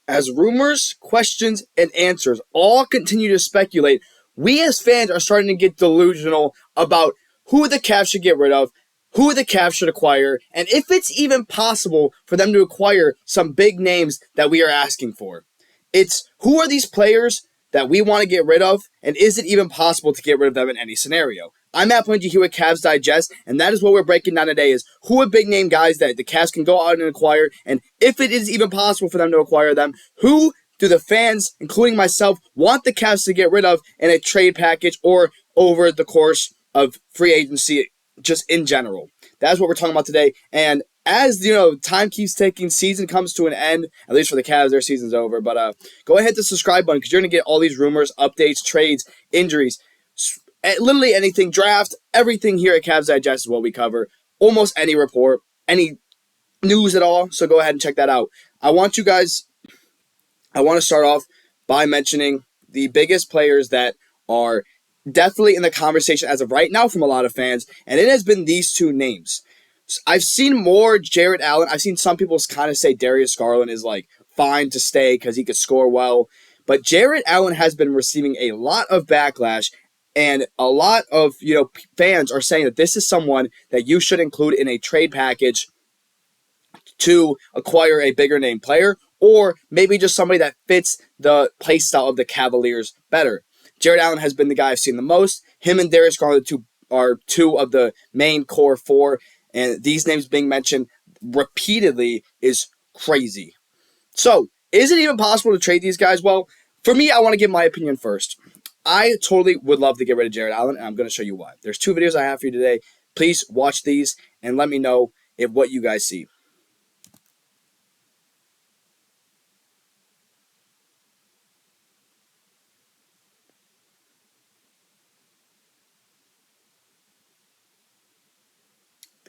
As rumors, questions, and answers all continue to speculate, we as fans are starting to get delusional about who the Cavs should get rid of, who the Cavs should acquire, and if it's even possible for them to acquire some big names that we are asking for. It's who are these players that we want to get rid of, and is it even possible to get rid of them in any scenario? I'm at Palange here with Cavs Digest, and that is what we're breaking down today is who are big name guys that the Cavs can go out and acquire, and if it is even possible for them to acquire them, who do the fans, including myself, want the Cavs to get rid of in a trade package or over the course of free agency just in general. That's what we're talking about today, and as you know, time keeps ticking, season comes to an end, at least for the Cavs, their season's over, but go ahead to the subscribe button because you're going to get all these rumors, updates, trades, injuries, literally anything, draft, everything here at Cavs Digest is what we cover. Almost any report, any news at all, so go ahead and check that out. I want to start off by mentioning the biggest players that are definitely in the conversation as of right now from a lot of fans, and it has been these two names. I've seen more Jarrett Allen. I've seen some people kind of say Darius Garland is like fine to stay because he could score well. But Jarrett Allen has been receiving a lot of backlash, and a lot of fans are saying that this is someone that you should include in a trade package to acquire a bigger name player, or maybe just somebody that fits the play style of the Cavaliers better. Jarrett Allen has been the guy I've seen the most. Him and Darius Garland are two of the main core four. And these names being mentioned repeatedly is crazy. So, is it even possible to trade these guys? Well, for me, I want to give my opinion first. I totally would love to get rid of Jarrett Allen, and I'm going to show you why. There's two videos I have for you today. Please watch these and let me know what you guys see.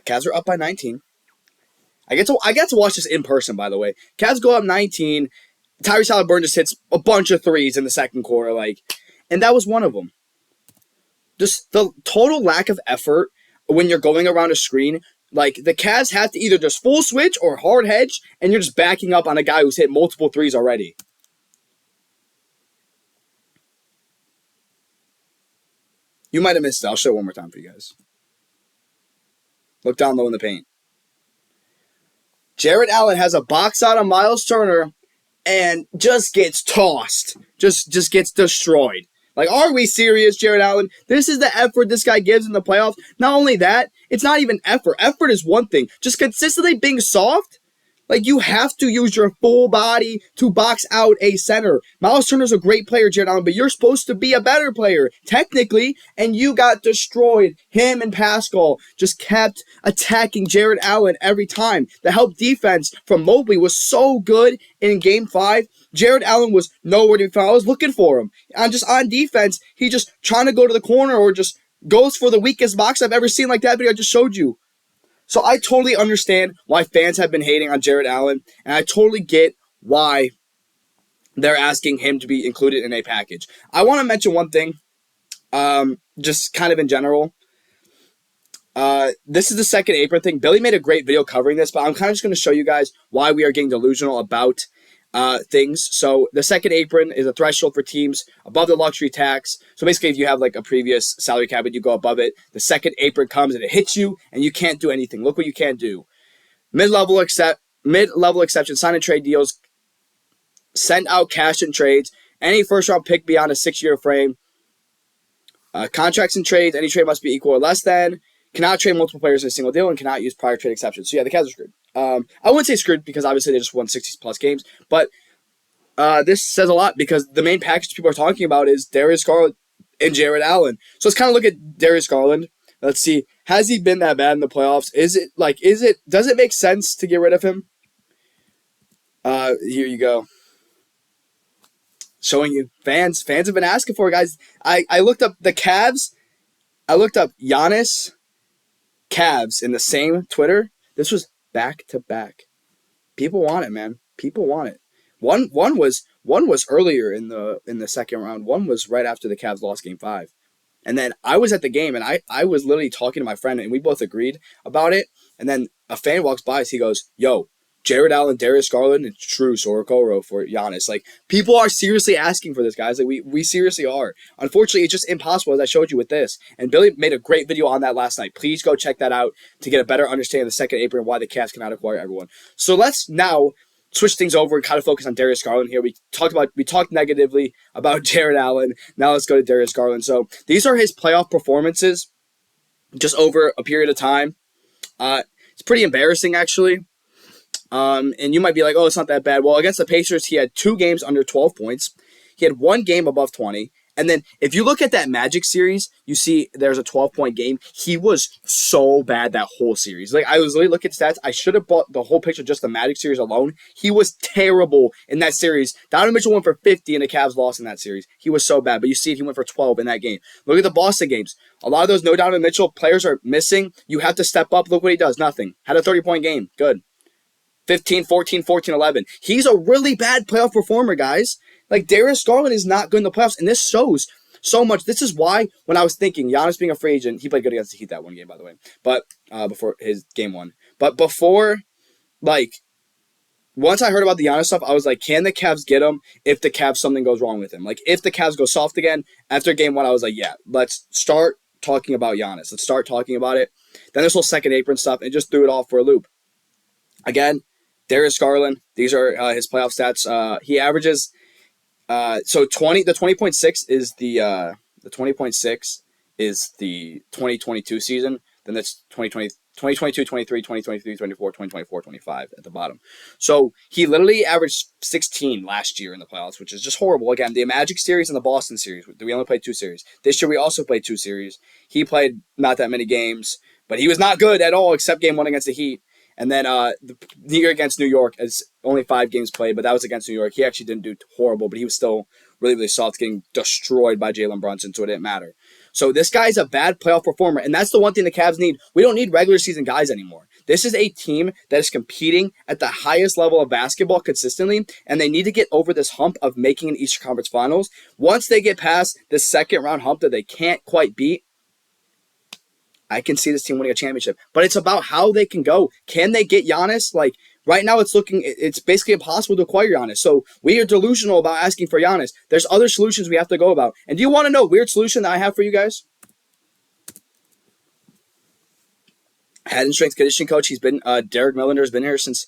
Cavs are up by 19. I get to watch this in person, by the way. Cavs go up 19. Tyrese Halliburton just hits a bunch of threes in the second quarter, and that was one of them. Just the total lack of effort when you're going around a screen. The Cavs have to either just full switch or hard hedge, and you're just backing up on a guy who's hit multiple threes already. You might have missed it. I'll show it one more time for you guys. Look down low in the paint. Jarrett Allen has a box out on Miles Turner and just gets tossed. Just gets destroyed. Are we serious, Jarrett Allen? This is the effort this guy gives in the playoffs. Not only that, it's not even effort. Effort is one thing. Just consistently being soft. You have to use your full body to box out a center. Miles Turner's a great player, Jarrett Allen, but you're supposed to be a better player, technically, and you got destroyed. Him and Pascal just kept attacking Jarrett Allen every time. The help defense from Mobley was so good in Game 5. Jarrett Allen was nowhere to be found. I was looking for him. On defense, he just trying to go to the corner or just goes for the weakest box I've ever seen like that video I just showed you. So I totally understand why fans have been hating on Jarrett Allen, and I totally get why they're asking him to be included in a package. I want to mention one thing, just kind of in general. This is the second apron thing. Billy made a great video covering this, but I'm kind of just going to show you guys why we are getting delusional about things. So the second apron is a threshold for teams above the luxury tax. So basically, if you have a previous salary cap and you go above it, the second apron comes and it hits you and you can't do anything. Look what you can't do. Mid-level exception, sign and trade deals, send out cash and trades, any first-round pick beyond a 6-year frame, contracts and trades, any trade must be equal or less than, cannot trade multiple players in a single deal, and cannot use prior trade exceptions. So yeah, the Cavs are screwed. I wouldn't say screwed because obviously they just won 60-plus games, but this says a lot because the main package people are talking about is Darius Garland and Jarrett Allen. So let's kind of look at Darius Garland. Let's see, has he been that bad in the playoffs? Does it make sense to get rid of him? Here you go. Showing you. Fans have been asking for it, guys. I looked up the Cavs. I looked up Giannis, Cavs in the same Twitter. This was back to back. People want it, man. People want it. One was earlier in the second round. One was right after the Cavs lost Game 5. And then I was at the game, and I was literally talking to my friend, and we both agreed about it. And then a fan walks by us. He goes, yo, Jarrett Allen, Darius Garland, and Truce or Okoro for Giannis. Like, people are seriously asking for this, guys. Like, we seriously are. Unfortunately, it's just impossible, as I showed you with this. And Billy made a great video on that last night. Please go check that out to get a better understanding of the second apron and why the Cavs cannot acquire everyone. So let's now switch things over and kind of focus on Darius Garland here. We talked negatively about Jarrett Allen. Now let's go to Darius Garland. So these are his playoff performances just over a period of time. It's pretty embarrassing, actually. And you might be like, oh, it's not that bad. Well, against the Pacers, he had 2 games under 12 points. He had 1 game above 20. And then if you look at that Magic series, you see there's a 12-point game. He was so bad that whole series. Like, I was literally looking at stats. I should have bought the whole picture, just the Magic series alone. He was terrible in that series. Donovan Mitchell went for 50 and the Cavs lost in that series. He was so bad. But you see it, he went for 12 in that game. Look at the Boston games. A lot of those no Donovan Mitchell players are missing. You have to step up. Look what he does. Nothing. Had a 30-point game. Good. 15, 14, 14, 11. He's a really bad playoff performer, guys. Like, Darius Garland is not good in the playoffs, and this shows so much. This is why, when I was thinking, Giannis being a free agent, he played good against the Heat that one game, by the way, but before his game 1. But before, like, once I heard about the Giannis stuff, I was like, can the Cavs get him if the Cavs, something goes wrong with him? Like, if the Cavs go soft again, after game 1, I was like, yeah, let's start talking about Giannis. Let's start talking about it. Then this whole second apron stuff, and just threw it all for a loop. Again, Darius Garland, these are his playoff stats. He averages... So 20.6 is the 20.6 is the 2022 season. Then that's 2022, 23, 2023, 24, 2024, 25 at the bottom. So he literally averaged 16 last year in the playoffs, which is just horrible. Again, the Magic series and the Boston series, we only played 2 series. This year we also played 2 series. He played not that many games, but he was not good at all except game 1 against the Heat. And then the year against New York, it's only 5 games played, but that was against New York. He actually didn't do horrible, but he was still really, really soft, getting destroyed by Jalen Brunson, so it didn't matter. So this guy's a bad playoff performer, and that's the one thing the Cavs need. We don't need regular season guys anymore. This is a team that is competing at the highest level of basketball consistently, and they need to get over this hump of making an Eastern Conference Finals. Once they get past the second round hump that they can't quite beat, I can see this team winning a championship, but it's about how they can go. Can they get Giannis? Like, right now it's basically impossible to acquire Giannis. So we are delusional about asking for Giannis. There's other solutions we have to go about. And do you want to know a weird solution that I have for you guys? Head and strength conditioning coach. He's been, Derek Millender has been here since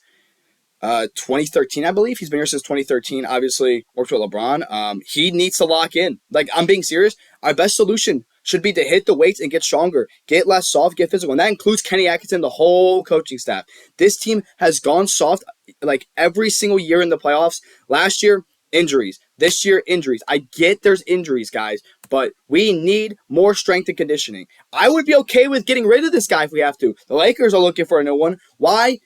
2013, I believe. He's been here since 2013. Obviously worked with LeBron. He needs to lock in. Like, I'm being serious. Our best solution should be to hit the weights and get stronger, get less soft, get physical. And that includes Kenny Atkinson, the whole coaching staff. This team has gone soft like every single year in the playoffs. Last year, injuries. This year, injuries. I get there's injuries, guys, but we need more strength and conditioning. I would be okay with getting rid of this guy if we have to. The Lakers are looking for a new one. Why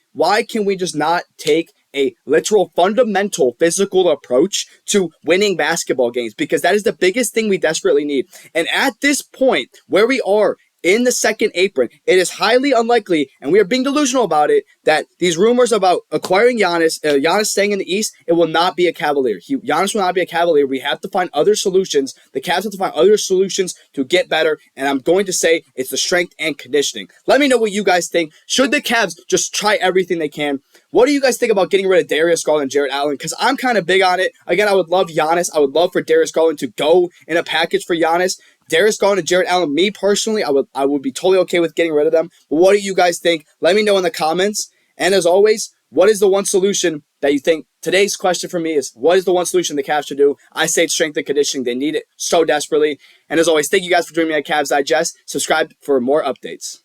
can we just not take a literal fundamental physical approach to winning basketball games? Because that is the biggest thing we desperately need. And at this point where we are in the second apron, it is highly unlikely, and we are being delusional about it, that these rumors about acquiring Giannis, Giannis staying in the East, it will not be a Cavalier. Giannis will not be a Cavalier. We have to find other solutions. The Cavs have to find other solutions to get better, and I'm going to say it's the strength and conditioning. Let me know what you guys think. Should the Cavs just try everything they can? What do you guys think about getting rid of Darius Garland and Jarrett Allen? Because I'm kind of big on it. Again, I would love Giannis. I would love for Darius Garland to go in a package for Giannis. Darius Garland and Jarrett Allen, me personally, I would be totally okay with getting rid of them. But what do you guys think? Let me know in the comments. And as always, what is the one solution that you think? Today's question for me is, what is the one solution the Cavs should do? I say it's strength and conditioning. They need it so desperately. And as always, thank you guys for joining me at Cavs Digest. Subscribe for more updates.